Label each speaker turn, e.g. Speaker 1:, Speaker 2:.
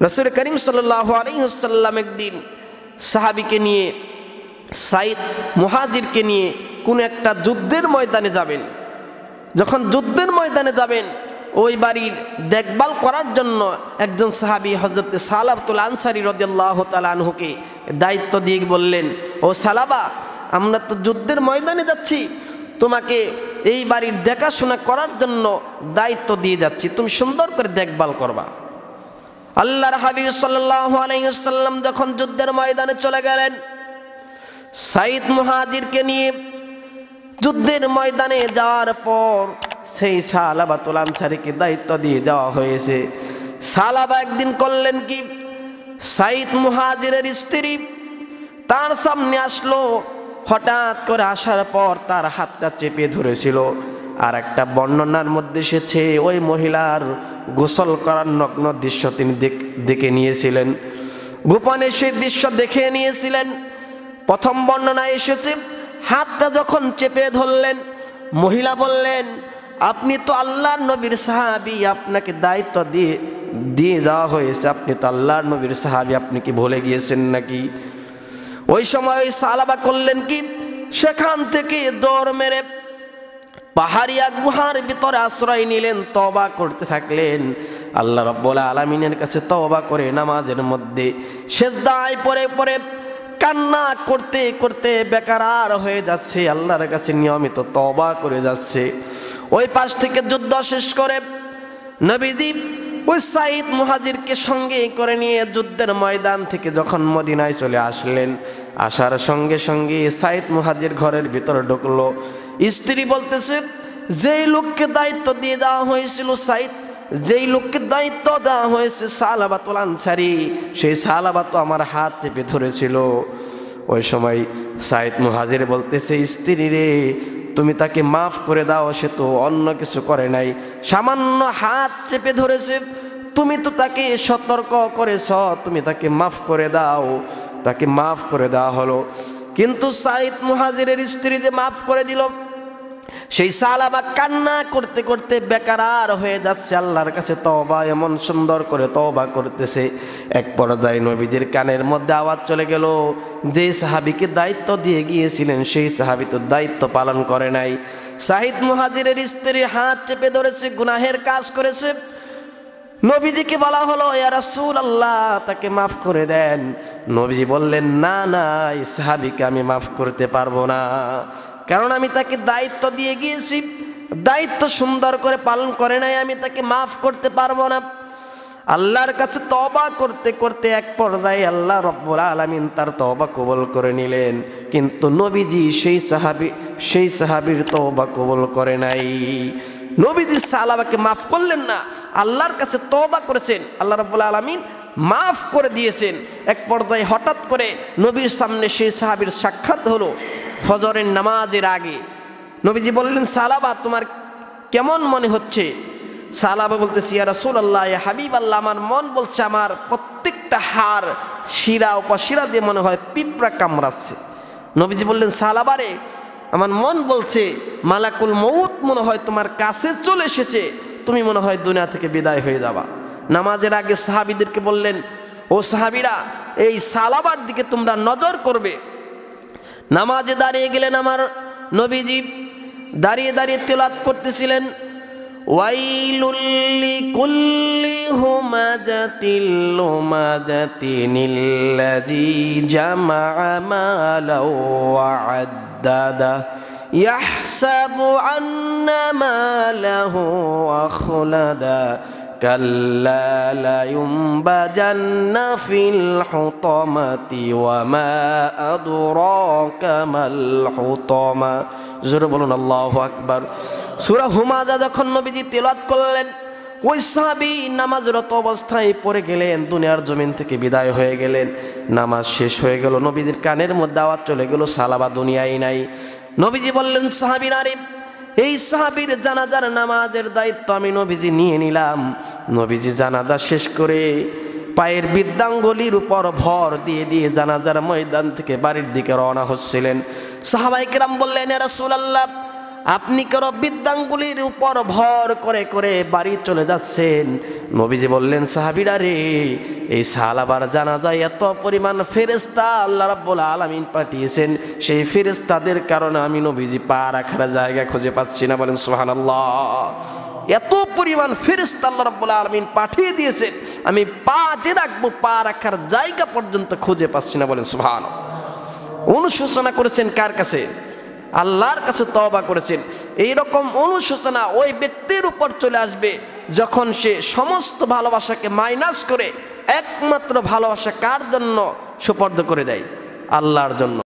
Speaker 1: রাসূল করিম সাল্লাল্লাহু আলাইহি ওয়াসাল্লাম একদিন সাহাবীকে নিয়ে, সাইদ মুহাজিরকে নিয়ে কোন একটা যুদ্ধের ময়দানে যাবেন। যখন যুদ্ধের ময়দানে যাবেন, ওই বাড়ির দেখভাল করার জন্য একজন সাহাবী হযরত সালাবাতুল আনসারী রাদিয়াল্লাহু তাআলা আনহুকে দায়িত্ব দিয়ে বললেন, ও সালাবা, আমরা তো যুদ্ধের ময়দানে যাচ্ছি, তোমাকে এই বাড়ির দেখাশোনা করার জন্য দায়িত্ব দিয়ে যাচ্ছি, তুমি সুন্দর করে দেখভাল করবা। আল্লাহর হাবিব সাল্লাল্লাহু আলাইহি ওয়াসাল্লাম যখন যুদ্ধের ময়দানে চলে গেলেন, সাইদ মুহাজিরকে নিয়ে যুদ্ধের ময়দানে যাওয়ার পর সেই সালাবাতুল আনসারীকে দায়িত্ব দিয়ে যাওয়া হয়েছে। সালাবা একদিন করলেন কি, সাইদ মুহাজিরের স্ত্রী তার সামনে আসলো, হঠাৎ করে আসার পর তার হাতটা চেপে ধরেছিল। আর একটা বর্ণনার মধ্যে এসেছে ওই মহিলার গোসল করার নগ্ন দৃশ্য তিনি দেখে নিয়েছিলেন, গোপনে সেই দৃশ্য দেখে নিয়েছিলেন। প্রথম বর্ণনায় এসেছে হাতটা যখন চেপে ধরলেন, মহিলা বললেন, আপনি তো আল্লাহর নবীর সাহাবী, আপনাকে দায়িত্ব দিয়ে যাওয়া হয়েছে, আপনি তো আল্লাহর নবীর সাহাবী, আপনি কি ভুলে গিয়েছেন নাকি? ওই সময় ওই সালাবা করলেন কি, সেখান থেকে দৌড় মেরে পাহাড়িয়া গুহার ভিতরে আশ্রয় নিলেন, তওবা করতে থাকলেন। আল্লাহ রাব্বুল আলামিনের কাছে তওবা করে নামাজের মধ্যে সিজদায় পড়ে পড়ে কান্না করতে করতে বেকার হয়ে যাচ্ছে, আল্লাহর কাছে নিয়মিত তওবা করে যাচ্ছে। ওই পাশ থেকে যুদ্ধ শেষ করে নবীজি ওই সাইদ মুহাজিরকে সঙ্গে করে নিয়ে যুদ্ধের ময়দান থেকে যখন মদিনায় চলে আসলেন, আসার সঙ্গে সঙ্গে সাইদ মুহাজির ঘরের ভিতরে ঢুকলো। স্ত্রী বলতেছে, যেই লোককে দায়িত্ব দিয়ে দেওয়া হয়েছিল সাইদ, যেই লোককে দায়িত্ব দেওয়া হয়েছে সালাবাতুল আনসারী, সেই সালাবা তো আমার হাত চেপে ধরেছিল। ওই সময় সাইদ মুহাজির বলতেছে, স্ত্রী রে, তুমি তাকে মাফ করে দাও, সে তো অন্য কিছু করে নাই, সামান্য হাত চেপে ধরেছে, তুমি তো তাকে সতর্ক করেছ, তুমি তাকে মাফ করে দাও। তাকে মাফ করে দেওয়া হলো, কিন্তু সাইদ মুহাজিরের স্ত্রী যে মাফ করে দিল, সেই সালাবা কান্না করতে করতে বেকার হয়ে যাচ্ছে, আল্লাহর কাছে তওবা এমন সুন্দর করে তওবা করতেছে। এক পর্যায়ে নবীজির কানের মধ্যে আওয়াজ চলে গেল, যে সাহাবীকে দায়িত্ব দিয়ে গিয়েছিলেন সেই সাহাবী তো দায়িত্ব পালন করে নাই। সাইদ মুহাজিরের স্ত্রী হাত চেপে ধরেছে, গুনাহের কাজ করেছে। নবীজিকে বলা হলো, ইয়া রাসূলুল্লাহ, তাকে মাফ করে দেন। নবীজি বললেন, না না, এই সাহাবীকে আমি মাফ করতে পারবো না, কারণ আমি তাকে দায়িত্ব দিয়ে গিয়েছি, দায়িত্ব সুন্দর করে পালন করে নাই, আমি তাকে মাফ করতে পারবো না। আল্লাহর কাছে তওবা করতে করতে এক পর্যায়ে আল্লাহ রাব্বুল আলামিন তার তওবা কবুল করে নিলেন, কিন্তু নবীজি সেই সাহাবীর তওবা কবুল করে নাই। নবীজি সালাবাকে মাফ করলেন না, আল্লাহর কাছে তওবা করেছেন, আল্লাহ রাব্বুল আলামিন মাফ করে দিয়েছেন। এক পর্যায়ে হঠাৎ করে নবীর সামনে সেই সাহাবীর সাক্ষাৎ হলো ফজরের নামাজের আগে। নবীজি বললেন, সালাবা, তোমার কেমন মনে হচ্ছে? সালাবা বলতেছি, ইয়া রাসূলুল্লাহ, ইয়া হাবিবাল্লাহ, আমার মন বলছে আমার প্রত্যেকটা হাড়, শিরা উপশিরা দিয়ে মনে হয় পিঁপড়া কামড়াচ্ছে। নবীজি বললেন, সালাবারে, আমার মন বলছে মালাকুল মউত মনে হয় তোমার কাছে চলে এসেছে, তুমি মনে হয় দুনিয়া থেকে বিদায় হয়ে যাবা। নামাজের আগে সাহাবীদেরকে বললেন, ও সাহাবীরা, এই সালাবার দিকে তোমরা নজর করবে। নামাজে দাঁড়িয়ে গেলেন আমার নবীজি, দাঁড়িয়ে দাঁড়িয়ে তিলাওয়াত করতেছিলেন, ওয়াইলুল লিকুল্লি হুমাজাতিল লুমাজাতিনিল্লাযী জামাআ মালাও ওয়া আদ্দাদা ইয়াহসাবু আন্না মালাহু আখলাদা কাল্লা লা ইউনবাযান্না ফিল হুতামাতি ওয়া মা আদরাকা মাল হুতামা। জোরে বলুন আল্লাহু আকবার। সূরা হুমাযা যখন নবীজি তিলাওয়াত করলেন, ওই সাহাবী নামাজরত অবস্থায় পড়ে গেলেন, দুনিয়ার জমিন থেকে বিদায় হয়ে গেলেন। নামাজ শেষ হয়ে গেল, নবীজির কানের মধ্যে আওয়াজ চলে গেল, সালাবা দুনিয়ায় নাই। নবীজি বললেন, সাহাবীরা, এই সাহাবীর জানাজার নামাজের দায়িত্ব আমি নবীজি নিয়ে নিলাম। নবীজি জানাজা শেষ করে পায়ের বৃদ্ধাঙ্গুলির উপর ভর দিয়ে দিয়ে জানাজার ময়দান থেকে বাড়ির দিকে রওনা হচ্ছিলেন। সাহাবায়ে কেরাম বললেন, ইয়া রাসূলুল্লাহ, আপনি কারো বৃদ্ধাঙ্গুলির উপর ভর করে করে বাড়ি চলে যাচ্ছেন। নবীজি বললেন, সাহাবীরা রে, এই সাহাবার জানাজায় এত পরিমাণ ফেরেশতা আল্লাহ রাব্বুল আলামিন পাঠিয়েছেন, সেই ফেরেশতাদের কারণে আমি নবীজি পা রাখার জায়গা খুঁজে পাচ্ছি না। বলেন সুবহানাল্লাহ। এত পরিমাণ ফেরেশতা আল্লাহ রাব্বুল আলামিন পাঠিয়ে দিয়েছেন, আমি পা যে রাখবো পা রাখার জায়গা পর্যন্ত খুঁজে পাচ্ছি না। বলেন সুবহানাল্লাহ। অনুশোচনা করেছেন কার কাছে? আল্লাহর কাছে তওবা করেছেন। এইরকম অনুশোচনা ওই ব্যক্তির উপর চলে আসবে যখন সে সমস্ত ভালোবাসাকে মাইনাস করে একমাত্র ভালোবাসা কার জন্য সুপর্দ করে দেয়? আল্লাহর জন্য।